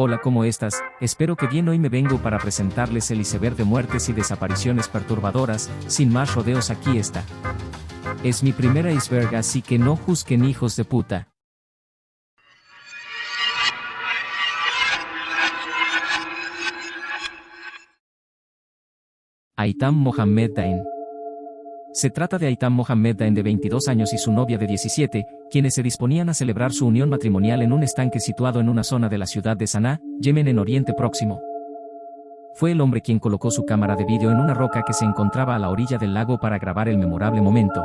Hola, ¿cómo estás? Espero que bien. Hoy me vengo para presentarles el iceberg de muertes y desapariciones perturbadoras. Sin más rodeos, aquí está. Es mi primer iceberg, así que no juzguen, hijos de puta. Aitam Mohamed Dain. Se trata de Aitam Mohamed Dain, de 22 años, y su novia de 17, quienes se disponían a celebrar su unión matrimonial en un estanque situado en una zona de la ciudad de Saná, Yemen, en Oriente Próximo. Fue el hombre quien colocó su cámara de vídeo en una roca que se encontraba a la orilla del lago para grabar el memorable momento.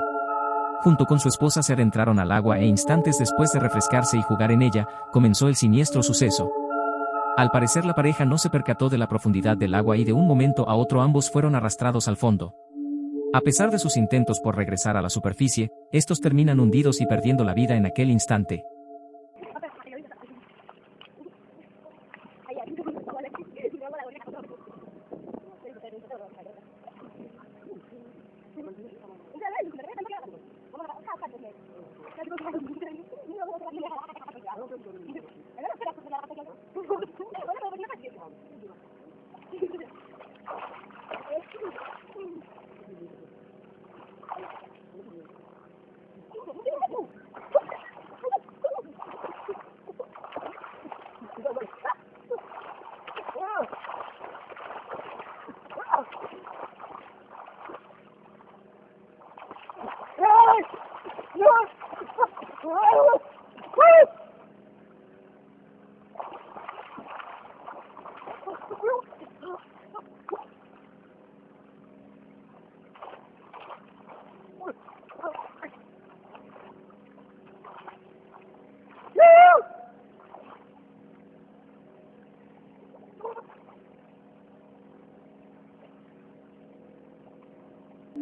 Junto con su esposa se adentraron al agua e instantes después de refrescarse y jugar en ella, comenzó el siniestro suceso. Al parecer la pareja no se percató de la profundidad del agua y de un momento a otro ambos fueron arrastrados al fondo. A pesar de sus intentos por regresar a la superficie, estos terminan hundidos y perdiendo la vida en aquel instante.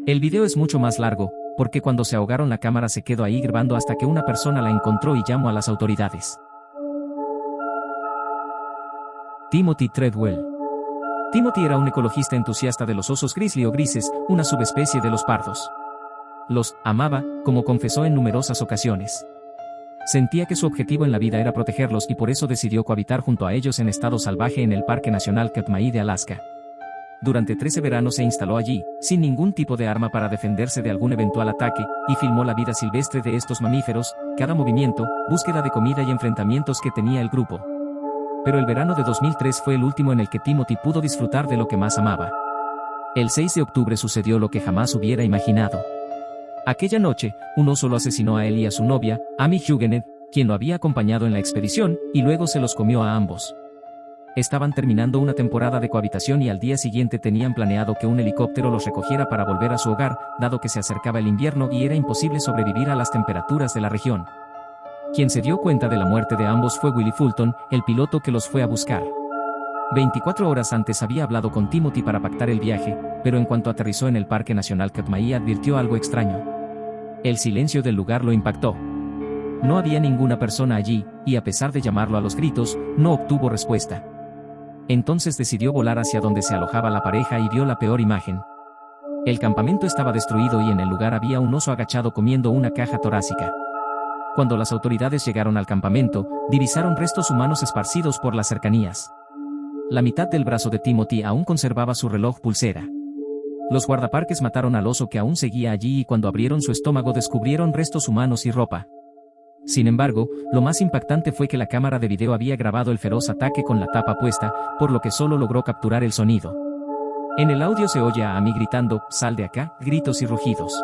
El video es mucho más largo, porque cuando se ahogaron la cámara se quedó ahí grabando hasta que una persona la encontró y llamó a las autoridades. Timothy Treadwell. Timothy era un ecologista entusiasta de los osos grizzly o grises, una subespecie de los pardos. Los amaba, como confesó en numerosas ocasiones. Sentía que su objetivo en la vida era protegerlos y por eso decidió cohabitar junto a ellos en estado salvaje en el Parque Nacional Katmai de Alaska. Durante 13 veranos se instaló allí, sin ningún tipo de arma para defenderse de algún eventual ataque, y filmó la vida silvestre de estos mamíferos, cada movimiento, búsqueda de comida y enfrentamientos que tenía el grupo. Pero el verano de 2003 fue el último en el que Timothy pudo disfrutar de lo que más amaba. El 6 de octubre sucedió lo que jamás hubiera imaginado. Aquella noche, un oso lo asesinó a él y a su novia, Amy Huguenet, quien lo había acompañado en la expedición, y luego se los comió a ambos. Estaban terminando una temporada de cohabitación y al día siguiente tenían planeado que un helicóptero los recogiera para volver a su hogar, dado que se acercaba el invierno y era imposible sobrevivir a las temperaturas de la región. Quien se dio cuenta de la muerte de ambos fue Willie Fulton, el piloto que los fue a buscar. 24 horas antes había hablado con Timothy para pactar el viaje, pero en cuanto aterrizó en el Parque Nacional Katmai advirtió algo extraño. El silencio del lugar lo impactó. No había ninguna persona allí, y a pesar de llamarlo a los gritos, no obtuvo respuesta. Entonces decidió volar hacia donde se alojaba la pareja y vio la peor imagen. El campamento estaba destruido y en el lugar había un oso agachado comiendo una caja torácica. Cuando las autoridades llegaron al campamento, divisaron restos humanos esparcidos por las cercanías. La mitad del brazo de Timothy aún conservaba su reloj pulsera. Los guardaparques mataron al oso que aún seguía allí y cuando abrieron su estómago descubrieron restos humanos y ropa. Sin embargo, lo más impactante fue que la cámara de video había grabado el feroz ataque con la tapa puesta, por lo que solo logró capturar el sonido. En el audio se oye a Amy gritando, "¡Sal de acá!", gritos y rugidos.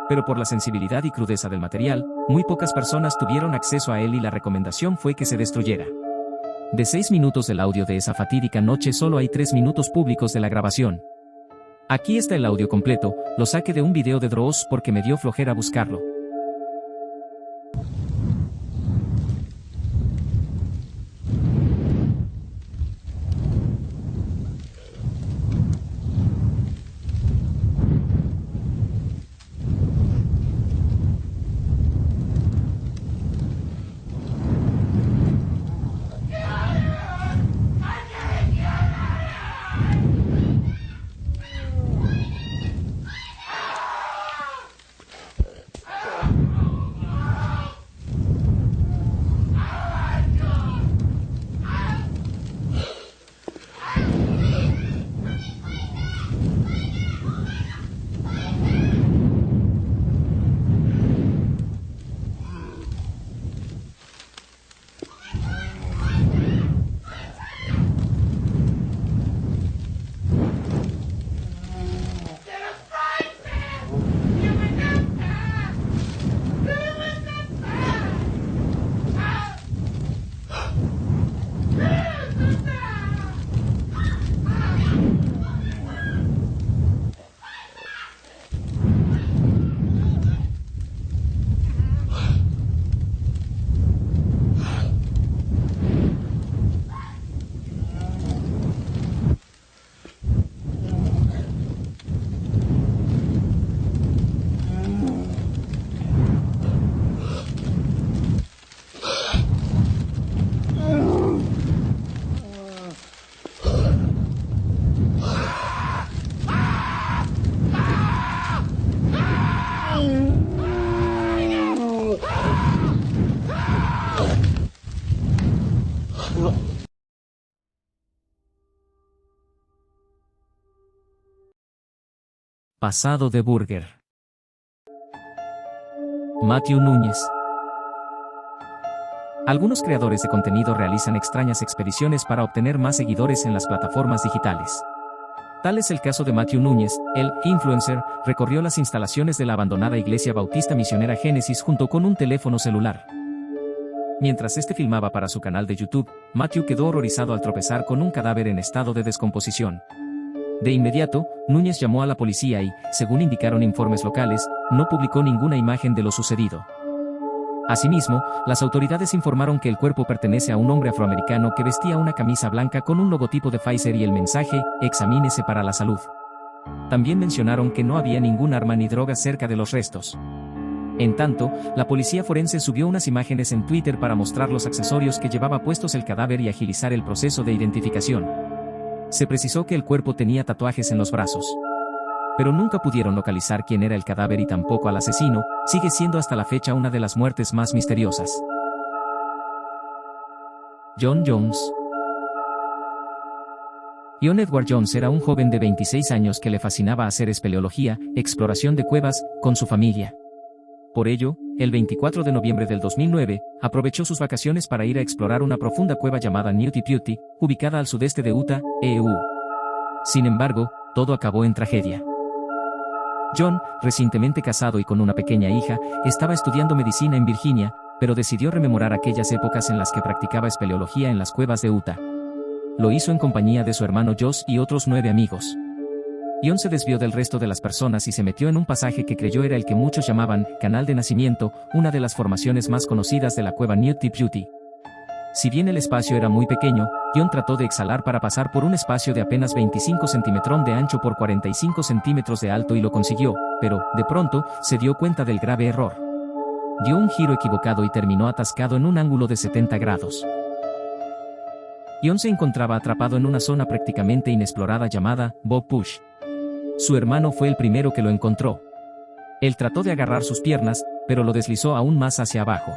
Pero por la sensibilidad y crudeza del material, muy pocas personas tuvieron acceso a él y la recomendación fue que se destruyera. De 6 minutos del audio de esa fatídica noche solo hay 3 minutos públicos de la grabación. Aquí está el audio completo, lo saqué de un video de Dross porque me dio flojera buscarlo. Pasado de Burger. Matthew Núñez. Algunos creadores de contenido realizan extrañas expediciones para obtener más seguidores en las plataformas digitales. Tal es el caso de Matthew Núñez. El influencer recorrió las instalaciones de la abandonada iglesia bautista misionera Génesis junto con un teléfono celular. Mientras este filmaba para su canal de YouTube, Matthew quedó horrorizado al tropezar con un cadáver en estado de descomposición. De inmediato, Núñez llamó a la policía y, según indicaron informes locales, no publicó ninguna imagen de lo sucedido. Asimismo, las autoridades informaron que el cuerpo pertenece a un hombre afroamericano que vestía una camisa blanca con un logotipo de Pfizer y el mensaje, "Examínese para la salud". También mencionaron que no había ningún arma ni droga cerca de los restos. En tanto, la policía forense subió unas imágenes en Twitter para mostrar los accesorios que llevaba puestos el cadáver y agilizar el proceso de identificación. Se precisó que el cuerpo tenía tatuajes en los brazos. Pero nunca pudieron localizar quién era el cadáver y tampoco al asesino. Sigue siendo hasta la fecha una de las muertes más misteriosas. John Jones. John Edward Jones era un joven de 26 años que le fascinaba hacer espeleología, exploración de cuevas, con su familia. Por ello, el 24 de noviembre del 2009, aprovechó sus vacaciones para ir a explorar una profunda cueva llamada Newty Pewty, ubicada al sudeste de Utah, EU. Sin embargo, todo acabó en tragedia. John, recientemente casado y con una pequeña hija, estaba estudiando medicina en Virginia, pero decidió rememorar aquellas épocas en las que practicaba espeleología en las cuevas de Utah. Lo hizo en compañía de su hermano Josh y otros 9 amigos. John se desvió del resto de las personas y se metió en un pasaje que creyó era el que muchos llamaban Canal de Nacimiento, una de las formaciones más conocidas de la cueva Newty Pewty. Si bien el espacio era muy pequeño, John trató de exhalar para pasar por un espacio de apenas 25 centímetros de ancho por 45 centímetros de alto y lo consiguió, pero, de pronto, se dio cuenta del grave error. Dio un giro equivocado y terminó atascado en un ángulo de 70 grados. John se encontraba atrapado en una zona prácticamente inexplorada llamada Bog Push. Su hermano fue el primero que lo encontró. Él trató de agarrar sus piernas, pero lo deslizó aún más hacia abajo.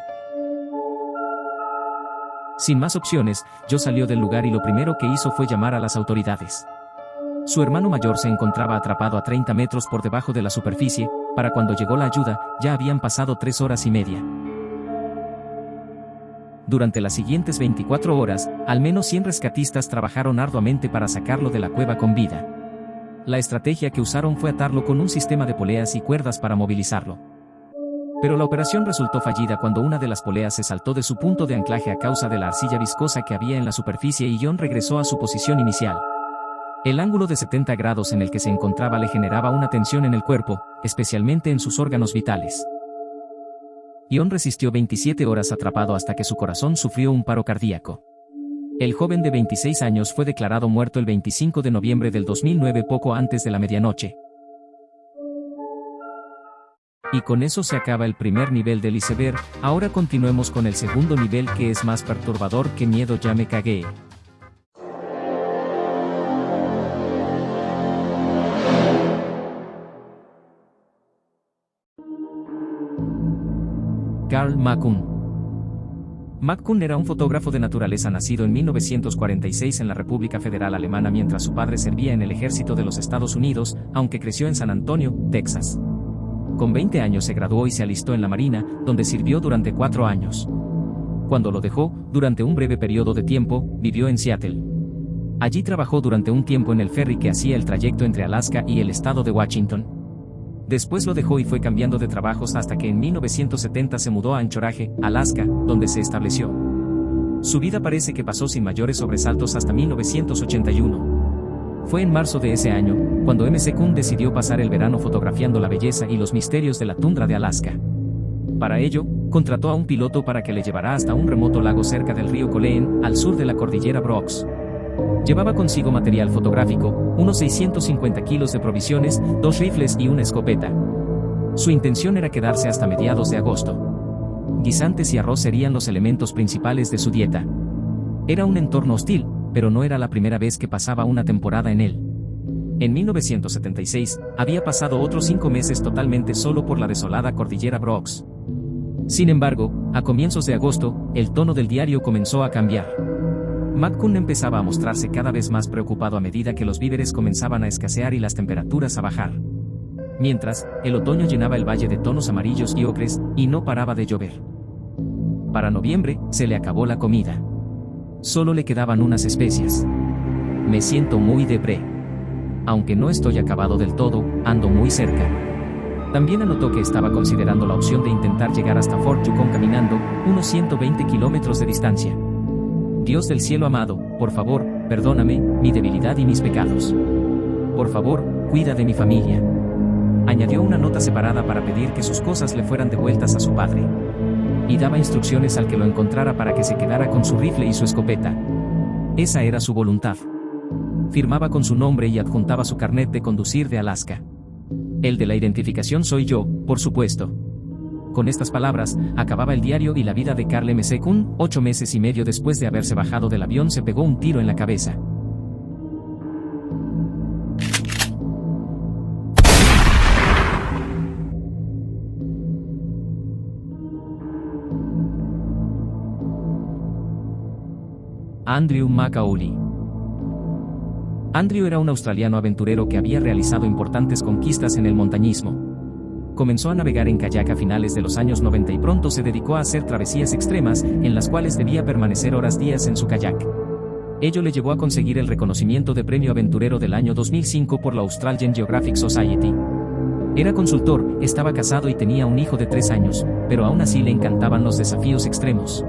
Sin más opciones, Joe salió del lugar y lo primero que hizo fue llamar a las autoridades. Su hermano mayor se encontraba atrapado a 30 metros por debajo de la superficie. Para cuando llegó la ayuda, ya habían pasado 3 horas y media. Durante las siguientes 24 horas, al menos 100 rescatistas trabajaron arduamente para sacarlo de la cueva con vida. La estrategia que usaron fue atarlo con un sistema de poleas y cuerdas para movilizarlo. Pero la operación resultó fallida cuando una de las poleas se saltó de su punto de anclaje a causa de la arcilla viscosa que había en la superficie y John regresó a su posición inicial. El ángulo de 70 grados en el que se encontraba le generaba una tensión en el cuerpo, especialmente en sus órganos vitales. John resistió 27 horas atrapado hasta que su corazón sufrió un paro cardíaco. El joven de 26 años fue declarado muerto el 25 de noviembre del 2009 poco antes de la medianoche. Y con eso se acaba el primer nivel del iceberg. Ahora continuemos con el segundo nivel, que es más perturbador que miedo. Ya me cagué. Carl McCune. McCune era un fotógrafo de naturaleza nacido en 1946 en la República Federal Alemana mientras su padre servía en el ejército de los Estados Unidos, aunque creció en San Antonio, Texas. Con 20 años se graduó y se alistó en la Marina, donde sirvió durante 4 años. Cuando lo dejó, durante un breve periodo de tiempo, vivió en Seattle. Allí trabajó durante un tiempo en el ferry que hacía el trayecto entre Alaska y el estado de Washington. Después lo dejó y fue cambiando de trabajos hasta que en 1970 se mudó a Anchorage, Alaska, donde se estableció. Su vida parece que pasó sin mayores sobresaltos hasta 1981. Fue en marzo de ese año, cuando McCune decidió pasar el verano fotografiando la belleza y los misterios de la tundra de Alaska. Para ello, contrató a un piloto para que le llevara hasta un remoto lago cerca del río Colleen, al sur de la cordillera Brooks. Llevaba consigo material fotográfico, unos 650 kilos de provisiones, 2 rifles y una escopeta. Su intención era quedarse hasta mediados de agosto. Guisantes y arroz serían los elementos principales de su dieta. Era un entorno hostil, pero no era la primera vez que pasaba una temporada en él. En 1976, había pasado otros 5 meses totalmente solo por la desolada cordillera Brooks. Sin embargo, a comienzos de agosto, el tono del diario comenzó a cambiar. McCune empezaba a mostrarse cada vez más preocupado a medida que los víveres comenzaban a escasear y las temperaturas a bajar. Mientras, el otoño llenaba el valle de tonos amarillos y ocres, y no paraba de llover. Para noviembre, se le acabó la comida. Solo le quedaban unas especias. Me siento muy depré. Aunque no estoy acabado del todo, ando muy cerca. También anotó que estaba considerando la opción de intentar llegar hasta Fort Yukon caminando, unos 120 kilómetros de distancia. Dios del cielo amado, por favor, perdóname, mi debilidad y mis pecados. Por favor, cuida de mi familia. Añadió una nota separada para pedir que sus cosas le fueran devueltas a su padre. Y daba instrucciones al que lo encontrara para que se quedara con su rifle y su escopeta. Esa era su voluntad. Firmaba con su nombre y adjuntaba su carnet de conducir de Alaska. El de la identificación soy yo, por supuesto. Con estas palabras, acababa el diario y la vida de Carl McCune. 8 meses y medio después de haberse bajado del avión se pegó un tiro en la cabeza. Andrew Macaulay. Andrew era un australiano aventurero que había realizado importantes conquistas en el montañismo. Comenzó a navegar en kayak a finales de los años 90 y pronto se dedicó a hacer travesías extremas, en las cuales debía permanecer días en su kayak. Ello le llevó a conseguir el reconocimiento de Premio Aventurero del año 2005 por la Australian Geographic Society. Era consultor, estaba casado y tenía un hijo de 3 años, pero aún así le encantaban los desafíos extremos.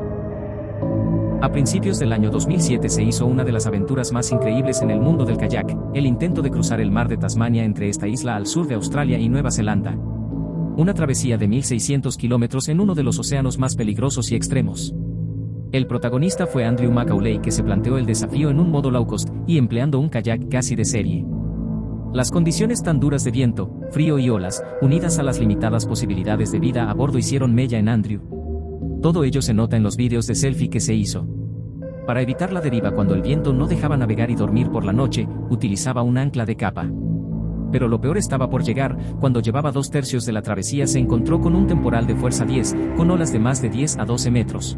A principios del año 2007 se hizo una de las aventuras más increíbles en el mundo del kayak, el intento de cruzar el mar de Tasmania entre esta isla al sur de Australia y Nueva Zelanda. Una travesía de 1.600 kilómetros en uno de los océanos más peligrosos y extremos. El protagonista fue Andrew Macaulay, que se planteó el desafío en un modo low cost y empleando un kayak casi de serie. Las condiciones tan duras de viento, frío y olas, unidas a las limitadas posibilidades de vida a bordo hicieron mella en Andrew. Todo ello se nota en los vídeos de selfie que se hizo. Para evitar la deriva cuando el viento no dejaba navegar y dormir por la noche, utilizaba un ancla de capa. Pero lo peor estaba por llegar. Cuando llevaba 2/3 de la travesía se encontró con un temporal de fuerza 10, con olas de más de 10 a 12 metros.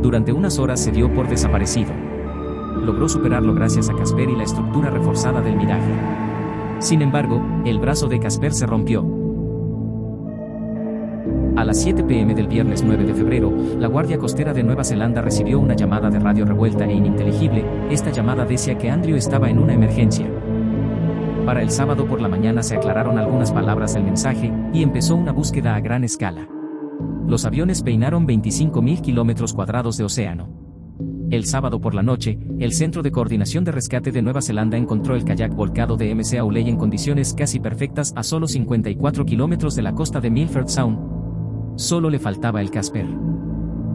Durante unas horas se dio por desaparecido. Logró superarlo gracias a Casper y la estructura reforzada del miraje. Sin embargo, el brazo de Casper se rompió. A las 7 p.m. del viernes 9 de febrero, la Guardia Costera de Nueva Zelanda recibió una llamada de radio revuelta e ininteligible. Esta llamada decía que Andrew estaba en una emergencia. Para el sábado por la mañana se aclararon algunas palabras del mensaje, y empezó una búsqueda a gran escala. Los aviones peinaron 25.000 kilómetros cuadrados de océano. El sábado por la noche, el Centro de Coordinación de Rescate de Nueva Zelanda encontró el kayak volcado de Macaulay en condiciones casi perfectas a solo 54 kilómetros de la costa de Milford Sound. Solo le faltaba el Casper.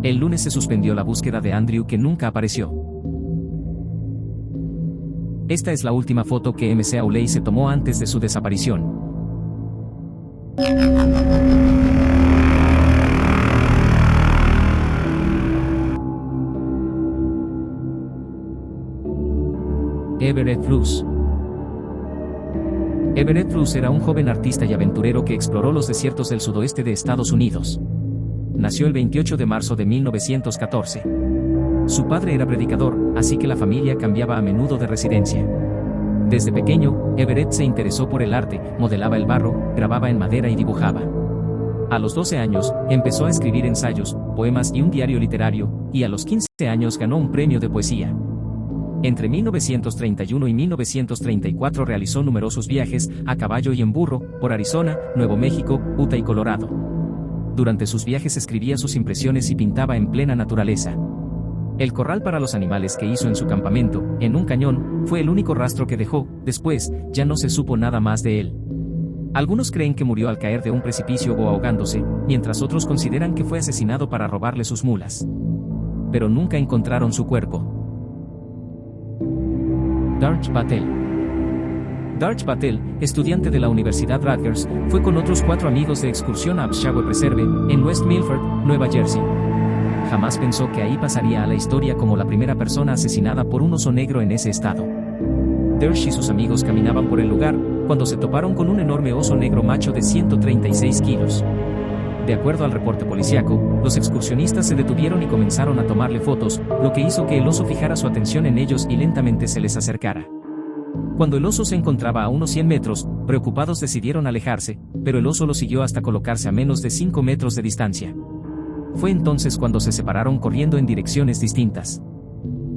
El lunes se suspendió la búsqueda de Andrew, que nunca apareció. Esta es la última foto que Macaulay se tomó antes de su desaparición. Everett Bruce. Everett Bruce era un joven artista y aventurero que exploró los desiertos del sudoeste de Estados Unidos. Nació el 28 de marzo de 1914. Su padre era predicador, así que la familia cambiaba a menudo de residencia. Desde pequeño, Everett se interesó por el arte, modelaba el barro, grababa en madera y dibujaba. A los 12 años, empezó a escribir ensayos, poemas y un diario literario, y a los 15 años ganó un premio de poesía. Entre 1931 y 1934 realizó numerosos viajes, a caballo y en burro, por Arizona, Nuevo México, Utah y Colorado. Durante sus viajes escribía sus impresiones y pintaba en plena naturaleza. El corral para los animales que hizo en su campamento, en un cañón, fue el único rastro que dejó. Después, ya no se supo nada más de él. Algunos creen que murió al caer de un precipicio o ahogándose, mientras otros consideran que fue asesinado para robarle sus mulas. Pero nunca encontraron su cuerpo. Darsh Patel. Darsh Patel, estudiante de la Universidad Rutgers, fue con otros 4 amigos de excursión a Abshagwe Preserve, en West Milford, Nueva Jersey. Jamás pensó que ahí pasaría a la historia como la primera persona asesinada por un oso negro en ese estado. Darsh y sus amigos caminaban por el lugar, cuando se toparon con un enorme oso negro macho de 136 kilos. De acuerdo al reporte policíaco, los excursionistas se detuvieron y comenzaron a tomarle fotos, lo que hizo que el oso fijara su atención en ellos y lentamente se les acercara. Cuando el oso se encontraba a unos 100 metros, preocupados decidieron alejarse, pero el oso lo siguió hasta colocarse a menos de 5 metros de distancia. Fue entonces cuando se separaron corriendo en direcciones distintas.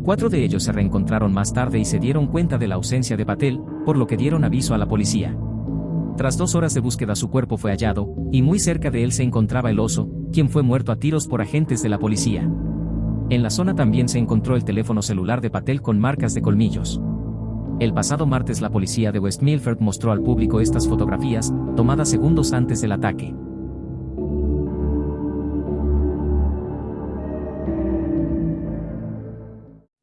4 de ellos se reencontraron más tarde y se dieron cuenta de la ausencia de Patel, por lo que dieron aviso a la policía. Tras 2 horas de búsqueda su cuerpo fue hallado, y muy cerca de él se encontraba el oso, quien fue muerto a tiros por agentes de la policía. En la zona también se encontró el teléfono celular de Patel con marcas de colmillos. El pasado martes la policía de West Milford mostró al público estas fotografías, tomadas segundos antes del ataque.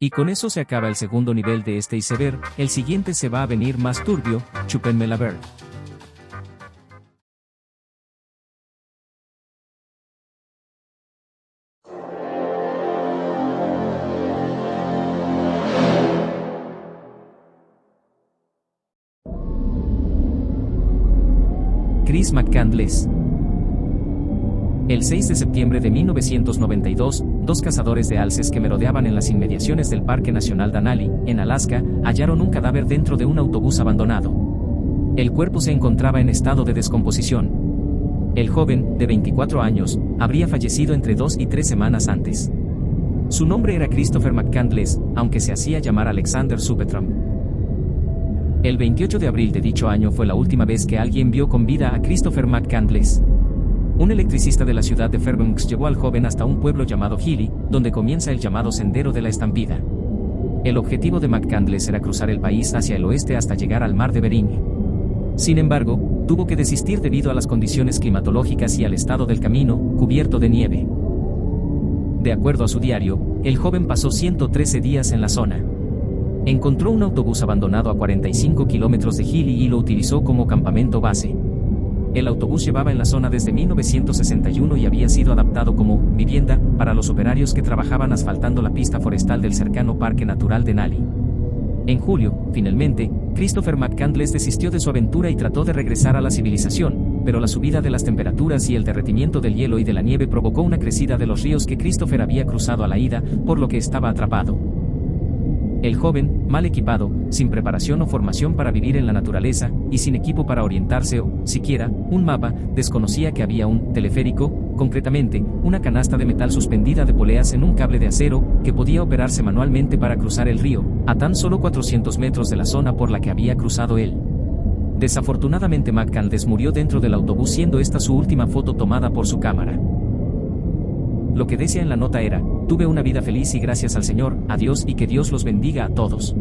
Y con eso se acaba el segundo nivel de este iceberg, el siguiente se va a venir más turbio, chúpenme la ver. Chris McCandless. El 6 de septiembre de 1992, 2 cazadores de alces que merodeaban en las inmediaciones del Parque Nacional Denali, en Alaska, hallaron un cadáver dentro de un autobús abandonado. El cuerpo se encontraba en estado de descomposición. El joven, de 24 años, habría fallecido entre 2 y 3 semanas antes. Su nombre era Christopher McCandless, aunque se hacía llamar Alexander Subetram. El 28 de abril de dicho año fue la última vez que alguien vio con vida a Christopher McCandless. Un electricista de la ciudad de Fairbanks llevó al joven hasta un pueblo llamado Healy, donde comienza el llamado Sendero de la Estampida. El objetivo de McCandless era cruzar el país hacia el oeste hasta llegar al mar de Bering. Sin embargo, tuvo que desistir debido a las condiciones climatológicas y al estado del camino, cubierto de nieve. De acuerdo a su diario, el joven pasó 113 días en la zona. Encontró un autobús abandonado a 45 kilómetros de Healy y lo utilizó como campamento base. El autobús llevaba en la zona desde 1961 y había sido adaptado como vivienda para los operarios que trabajaban asfaltando la pista forestal del cercano Parque Natural Denali. En julio, finalmente, Christopher McCandless desistió de su aventura y trató de regresar a la civilización, pero la subida de las temperaturas y el derretimiento del hielo y de la nieve provocó una crecida de los ríos que Christopher había cruzado a la ida, por lo que estaba atrapado. El joven, mal equipado, sin preparación o formación para vivir en la naturaleza, y sin equipo para orientarse o, siquiera, un mapa, desconocía que había un teleférico, concretamente, una canasta de metal suspendida de poleas en un cable de acero, que podía operarse manualmente para cruzar el río, a tan solo 400 metros de la zona por la que había cruzado él. Desafortunadamente McCandless murió dentro del autobús, siendo esta su última foto tomada por su cámara. Lo que decía en la nota era: tuve una vida feliz y gracias al Señor, a Dios, y que Dios los bendiga a todos.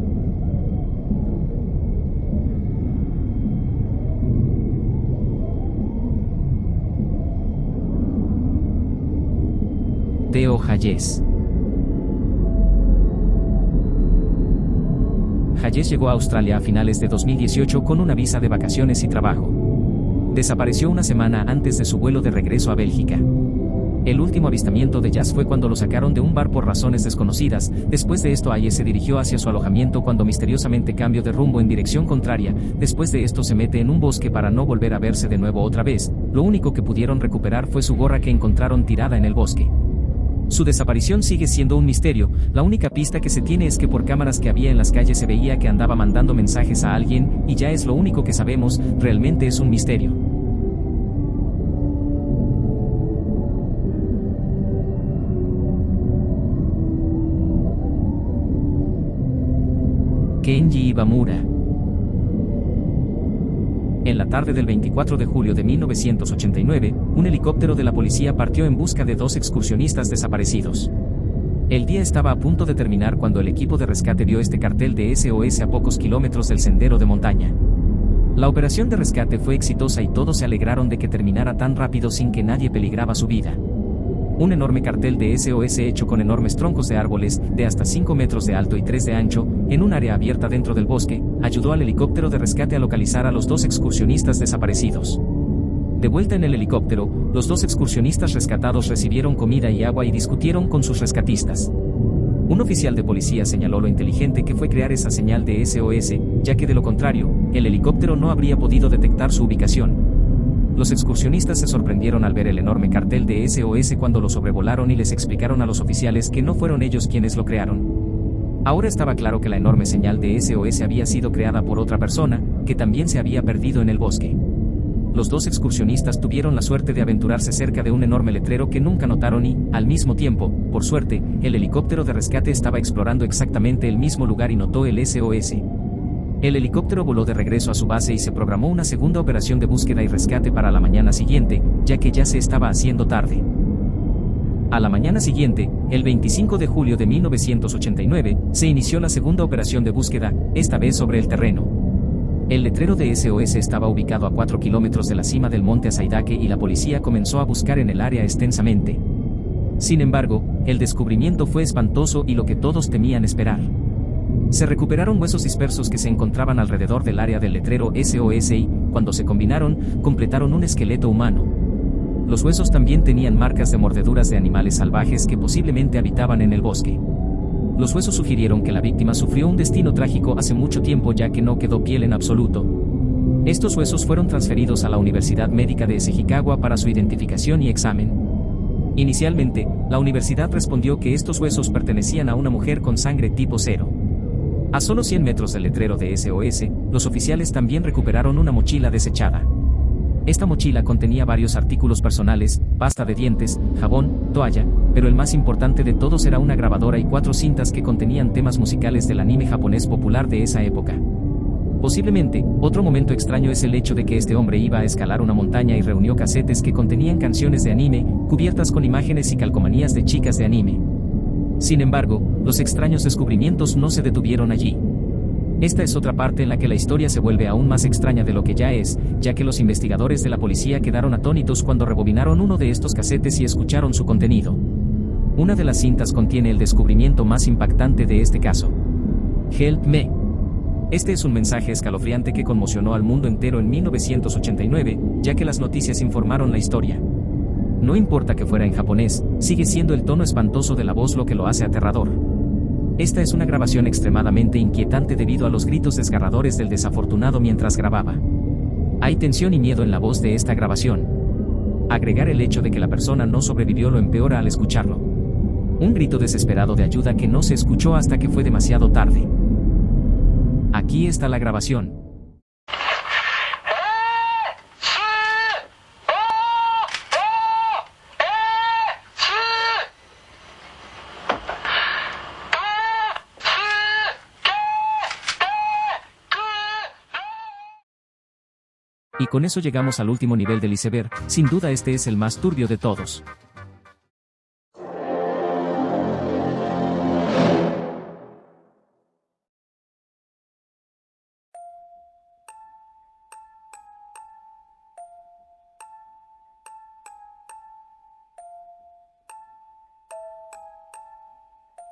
Theo Hayes. Hayes llegó a Australia a finales de 2018 con una visa de vacaciones y trabajo. Desapareció una semana antes de su vuelo de regreso a Bélgica. El último avistamiento de Jazz fue cuando lo sacaron de un bar por razones desconocidas. Después de esto Hayes se dirigió hacia su alojamiento cuando misteriosamente cambió de rumbo en dirección contraria. Después de esto se mete en un bosque para no volver a verse de nuevo otra vez. Lo único que pudieron recuperar fue su gorra que encontraron tirada en el bosque. Su desaparición sigue siendo un misterio. La única pista que se tiene es que por cámaras que había en las calles se veía que andaba mandando mensajes a alguien, y ya es lo único que sabemos. Realmente es un misterio. Kenji Ibamura. En la tarde del 24 de julio de 1989, un helicóptero de la policía partió en busca de 2 excursionistas desaparecidos. El día estaba a punto de terminar cuando el equipo de rescate vio este cartel de SOS a pocos kilómetros del sendero de montaña. La operación de rescate fue exitosa y todos se alegraron de que terminara tan rápido sin que nadie peligraba su vida. Un enorme cartel de SOS hecho con enormes troncos de árboles, de hasta 5 metros de alto y 3 de ancho, en un área abierta dentro del bosque, ayudó al helicóptero de rescate a localizar a los 2 excursionistas desaparecidos. De vuelta en el helicóptero, los 2 excursionistas rescatados recibieron comida y agua y discutieron con sus rescatistas. Un oficial de policía señaló lo inteligente que fue crear esa señal de SOS, ya que de lo contrario, el helicóptero no habría podido detectar su ubicación. Los excursionistas se sorprendieron al ver el enorme cartel de SOS cuando lo sobrevolaron y les explicaron a los oficiales que no fueron ellos quienes lo crearon. Ahora estaba claro que la enorme señal de SOS había sido creada por otra persona, que también se había perdido en el bosque. Los dos excursionistas tuvieron la suerte de aventurarse cerca de un enorme letrero que nunca notaron y, al mismo tiempo, por suerte, el helicóptero de rescate estaba explorando exactamente el mismo lugar y notó el SOS. El helicóptero voló de regreso a su base y se programó una segunda operación de búsqueda y rescate para la mañana siguiente, ya que ya se estaba haciendo tarde. A la mañana siguiente, el 25 de julio de 1989, se inició la segunda operación de búsqueda, esta vez sobre el terreno. El letrero de SOS estaba ubicado a 4 kilómetros de la cima del monte Asaidake y la policía comenzó a buscar en el área extensamente. Sin embargo, el descubrimiento fue espantoso y lo que todos temían esperar. Se recuperaron huesos dispersos que se encontraban alrededor del área del letrero SOS y, cuando se combinaron, completaron un esqueleto humano. Los huesos también tenían marcas de mordeduras de animales salvajes que posiblemente habitaban en el bosque. Los huesos sugirieron que la víctima sufrió un destino trágico hace mucho tiempo ya que no quedó piel en absoluto. Estos huesos fueron transferidos a la Universidad Médica de Ishikawa para su identificación y examen. Inicialmente, la universidad respondió que estos huesos pertenecían a una mujer con sangre tipo 0. A solo 100 metros del letrero de SOS, los oficiales también recuperaron una mochila desechada. Esta mochila contenía varios artículos personales, pasta de dientes, jabón, toalla, pero el más importante de todos era una grabadora y 4 cintas que contenían temas musicales del anime japonés popular de esa época. Posiblemente, otro momento extraño es el hecho de que este hombre iba a escalar una montaña y reunió casetes que contenían canciones de anime, cubiertas con imágenes y calcomanías de chicas de anime. Sin embargo, los extraños descubrimientos no se detuvieron allí. Esta es otra parte en la que la historia se vuelve aún más extraña de lo que ya es, ya que los investigadores de la policía quedaron atónitos cuando rebobinaron uno de estos casetes y escucharon su contenido. Una de las cintas contiene el descubrimiento más impactante de este caso. Help me. Este es un mensaje escalofriante que conmocionó al mundo entero en 1989, ya que las noticias informaron la historia. No importa que fuera en japonés, sigue siendo el tono espantoso de la voz lo que lo hace aterrador. Esta es una grabación extremadamente inquietante debido a los gritos desgarradores del desafortunado mientras grababa. Hay tensión y miedo en la voz de esta grabación. Agregar el hecho de que la persona no sobrevivió lo empeora al escucharlo. Un grito desesperado de ayuda que no se escuchó hasta que fue demasiado tarde. Aquí está la grabación. Y con eso llegamos al último nivel del iceberg, sin duda este es el más turbio de todos.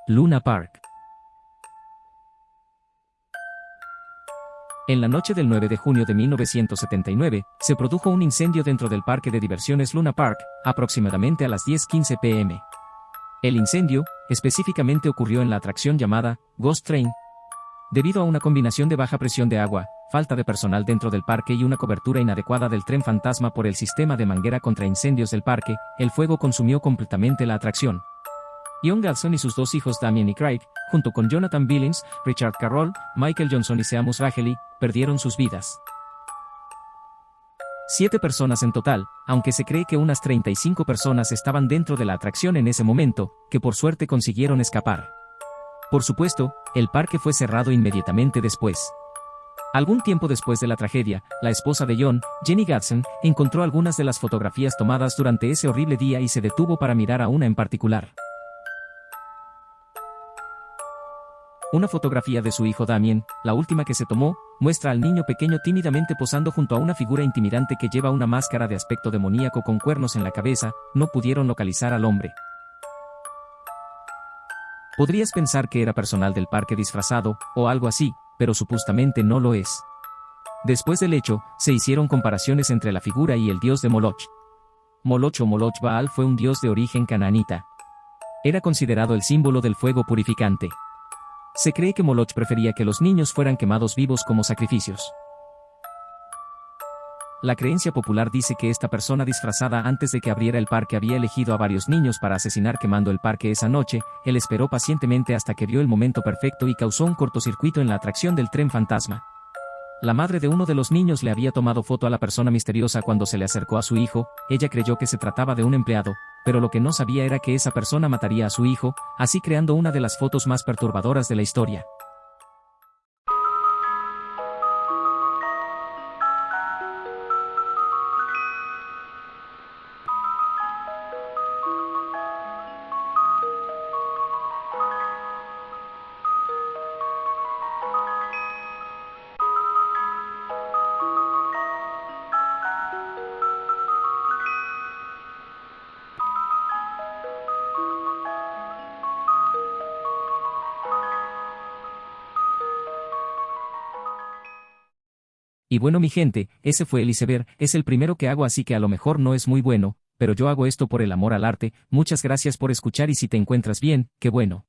Luna Park. En la noche del 9 de junio de 1979, se produjo un incendio dentro del parque de diversiones Luna Park, aproximadamente a las 10:15 p.m. El incendio, específicamente ocurrió en la atracción llamada Ghost Train. Debido a una combinación de baja presión de agua, falta de personal dentro del parque y una cobertura inadecuada del tren fantasma por el sistema de manguera contra incendios del parque, el fuego consumió completamente la atracción. Ian Galson y sus dos hijos Damien y Craig, junto con Jonathan Billings, Richard Carroll, Michael Johnson y Seamus Rahley, perdieron sus vidas. 7 personas en total, aunque se cree que unas 35 personas estaban dentro de la atracción en ese momento, que por suerte consiguieron escapar. Por supuesto, el parque fue cerrado inmediatamente después. Algún tiempo después de la tragedia, la esposa de John, Jenny Gadson, encontró algunas de las fotografías tomadas durante ese horrible día y se detuvo para mirar a una en particular. Una fotografía de su hijo Damien, la última que se tomó, muestra al niño pequeño tímidamente posando junto a una figura intimidante que lleva una máscara de aspecto demoníaco con cuernos en la cabeza. No pudieron localizar al hombre. Podrías pensar que era personal del parque disfrazado, o algo así, pero supuestamente no lo es. Después del hecho, se hicieron comparaciones entre la figura y el dios de Moloch. Moloch o Moloch Baal fue un dios de origen canaanita. Era considerado el símbolo del fuego purificante. Se cree que Moloch prefería que los niños fueran quemados vivos como sacrificios. La creencia popular dice que esta persona disfrazada antes de que abriera el parque había elegido a varios niños para asesinar quemando el parque esa noche. Él esperó pacientemente hasta que vio el momento perfecto y causó un cortocircuito en la atracción del tren fantasma. La madre de uno de los niños le había tomado foto a la persona misteriosa cuando se le acercó a su hijo. Ella creyó que se trataba de un empleado, pero lo que no sabía era que esa persona mataría a su hijo, así creando una de las fotos más perturbadoras de la historia. Y bueno mi gente, ese fue el iceberg, es el primero que hago así que a lo mejor no es muy bueno, pero yo hago esto por el amor al arte. Muchas gracias por escuchar y si te encuentras bien, qué bueno.